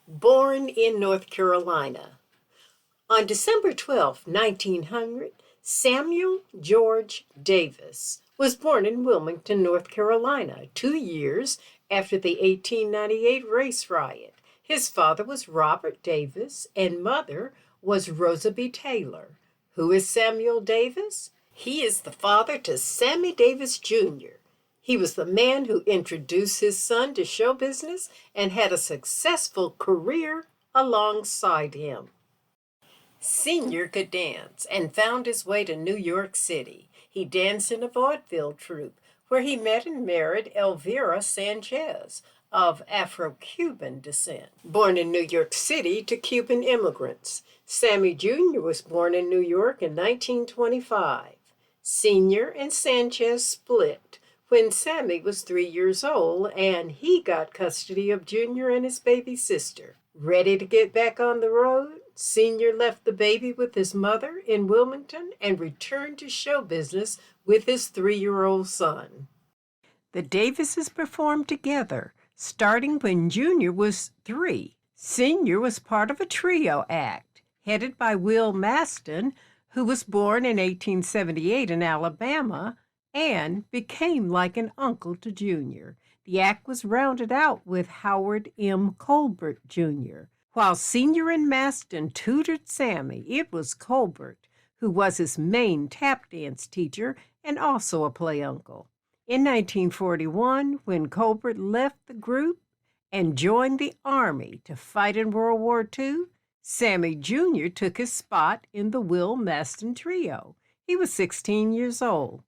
Born in North Carolina. On December 12, 1900, Samuel George Davis was born in Wilmington, North Carolina, 2 years after the 1898 race riot. His father was Robert Davis and mother was Rosa B. Taylor. Who is Samuel Davis? He is the father to Sammy Davis Jr. He was the man who introduced his son to show business and had a successful career alongside him. Senior could dance and found his way to New York City. He danced in a vaudeville troupe where he met and married Elvira Sanchez of Afro-Cuban descent. Born in New York City to Cuban immigrants, Sammy Jr. was born in New York in 1925. Senior and Sanchez split when Sammy was 3 years old and he got custody of Junior and his baby sister. Ready to get back on the road, Senior left the baby with his mother in Wilmington and returned to show business with his 3-year-old son. The Davises performed together, starting when Junior was 3. Senior was part of a trio act headed by Will Maston, who was born in 1878 in Alabama and became like an uncle to Junior. The act was rounded out with Howard M. Colbert, Jr. While Senior and Maston tutored Sammy, it was Colbert who was his main tap dance teacher and also a play uncle. In 1941, when Colbert left the group and joined the Army to fight in World War II, Sammy Jr. took his spot in the Will Maston Trio. He was 16 years old.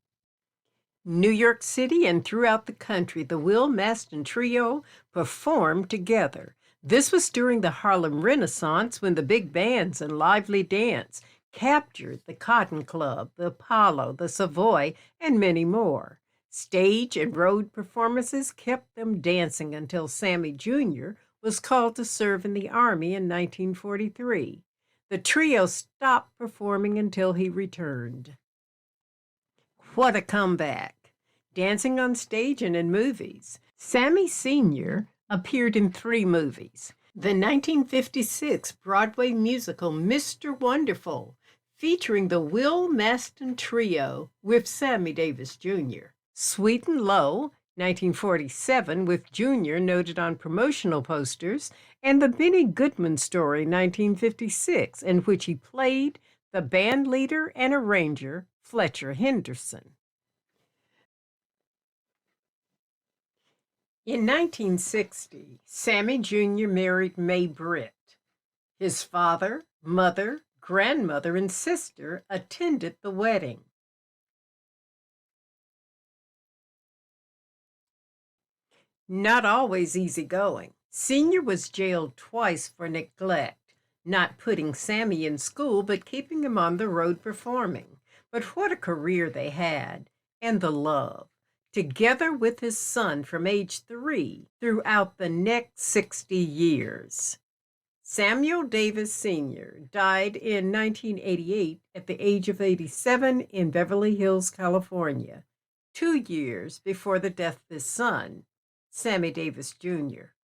New York City and throughout the country, the Will Maston Trio performed together. This was during the Harlem Renaissance when the big bands and lively dance captured the Cotton Club, the Apollo, the Savoy, and many more. Stage and road performances kept them dancing until Sammy Jr. was called to serve in the Army in 1943. The trio stopped performing until he returned. What a comeback! Dancing on stage and in movies. Sammy Sr. appeared in 3 movies. The 1956 Broadway musical Mr. Wonderful, featuring the Will Maston Trio with Sammy Davis Jr. Sweet and Low, 1947, with Jr. noted on promotional posters, and The Benny Goodman Story, 1956, in which he played the band leader and arranger Fletcher Henderson. In 1960, Sammy Jr. married May Britt. His father, mother, grandmother, and sister attended the wedding. Not always easygoing. Senior was jailed twice for neglect, not putting Sammy in school but keeping him on the road performing. But what a career they had, and the love, together with his son from age 3 throughout the next 60 years. Samuel Davis Sr. died in 1988 at the age of 87 in Beverly Hills, California, 2 years before the death of his son, Sammy Davis Jr.